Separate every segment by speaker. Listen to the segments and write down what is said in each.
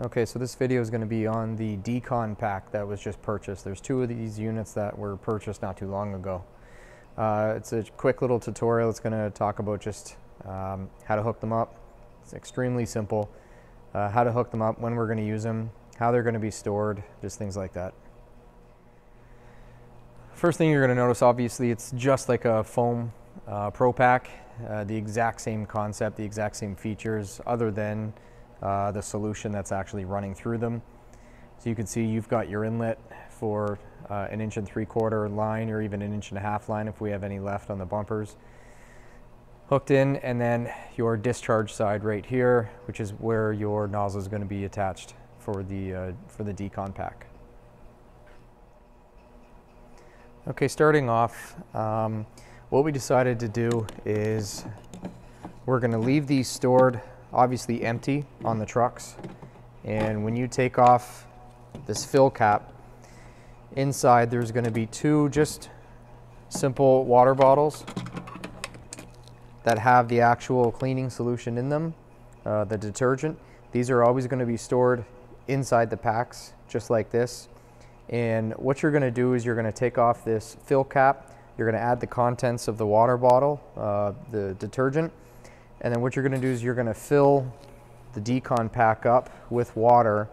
Speaker 1: Okay, so this video is going to be on the Decon pack that was just purchased. There's two of these units that were purchased not too long ago. It's a quick little tutorial. It's going to talk about just how to hook them up. It's extremely simple. How to hook them up, when we're going to use them, how they're going to be stored, just things like that. First thing you're going to notice, obviously, it's just like a foam Pro Pack. The exact same concept, the exact same features, other than the solution that's actually running through them. So you can see you've got your inlet for an 1 3/4 line, or even an 1.5 line if we have any left on the bumpers, hooked in, and then your discharge side right here, which is where your nozzle is going to be attached for the Decon pack. Okay, starting off, what we decided to do is we're going to leave these stored obviously empty on the trucks, and when you take off this fill cap, inside there's going to be two just simple water bottles that have the actual cleaning solution in them, the detergent. These are always going to be stored inside the packs just like this. And what you're going to do is you're going to take off this fill cap, you're going to add the contents of the water bottle, the detergent, and then what you're going to do is you're going to fill the Decon pack up with water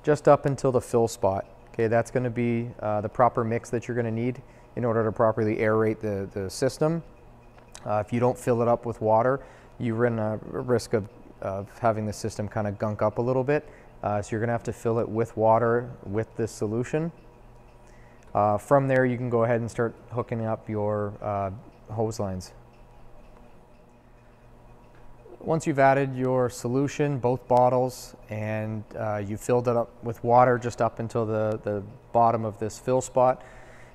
Speaker 1: just up until the fill spot. Okay, that's going to be the proper mix that you're going to need in order to properly aerate the system. If you don't fill it up with water, you run a risk of having the system kind of gunk up a little bit. So you're going to have to fill it with water with this solution. From there, you can go ahead and start hooking up your hose lines. Once you've added your solution, both bottles, and you filled it up with water just up until the bottom of this fill spot,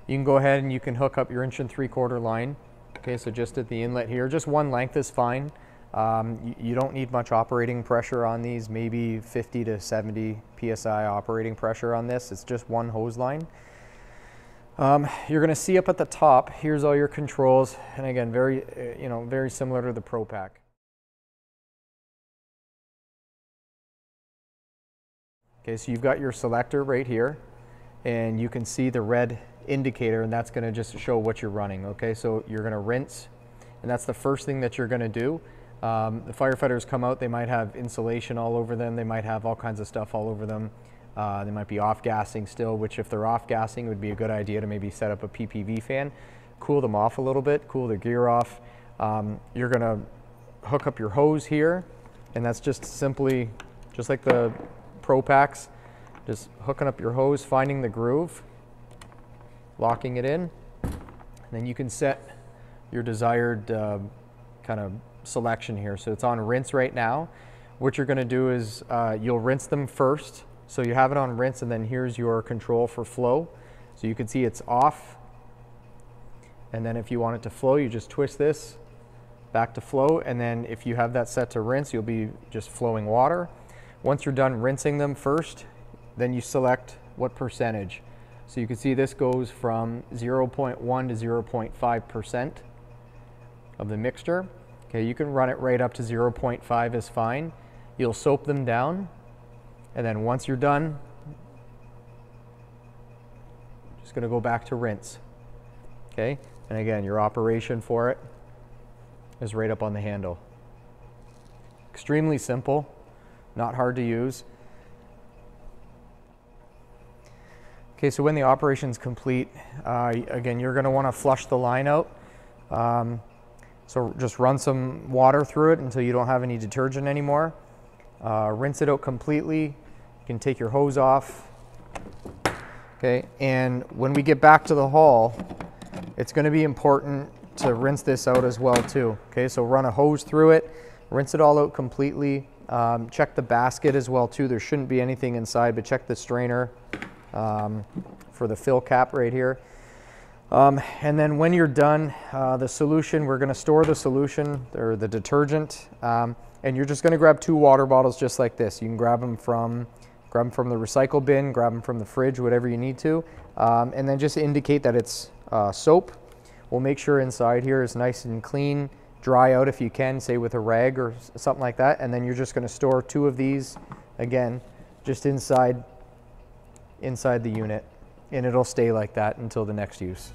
Speaker 1: you can go ahead and you can hook up your 1 3/4 line. Okay, so just at the inlet here, just one length is fine. You don't need much operating pressure on these, maybe 50 to 70 psi operating pressure on this. It's just one hose line. You're going to see up at the top, here's all your controls, and again, very similar to the Pro Pack. Okay, so you've got your selector right here, and you can see the red indicator, and that's going to just show what you're running. Okay, so you're going to rinse, and that's the first thing that you're going to do. The firefighters come out, they might have insulation all over them, they might have all kinds of stuff all over them. They might be off-gassing still, which if they're off-gassing, it would be a good idea to maybe set up a PPV fan, cool them off a little bit, cool their gear off. You're going to hook up your hose here, and that's just simply, just like the Pro Packs, just hooking up your hose, finding the groove, locking it in, and then you can set your desired kind of selection here. So it's on rinse right now. What you're going to do is you'll rinse them first. So you have it on rinse, and then here's your control for flow. So you can see it's off, and then if you want it to flow, you just twist this back to flow, and then if you have that set to rinse, you'll be just flowing water. Once you're done rinsing them first, then you select what percentage. So you can see this goes from 0.1 to 0.5% of the mixture. Okay, you can run it right up to 0.5 is fine. You'll soap them down, and then once you're done, just going to go back to rinse. Okay, and again, your operation for it is right up on the handle. Extremely simple, not hard to use. Okay, so when the operation's complete, again, you're going to want to flush the line out. So just run some water through it until you don't have any detergent anymore. Rinse it out completely. You can take your hose off. Okay, and when we get back to the hall, it's going to be important to rinse this out as well too. Okay, so run a hose through it, rinse it all out completely. Check the basket as well too. There shouldn't be anything inside, but check the strainer for the fill cap right here. And then when you're done, the solution, we're going to store the solution, or the detergent, and you're just going to grab two water bottles just like this. You can grab them from the recycle bin, grab them from the fridge, whatever you need to, and then just indicate that it's soap. We'll make sure inside here is nice and clean, dry out if you can, say with a rag or something like that, and then you're just going to store two of these, again, just inside the unit, and it'll stay like that until the next use.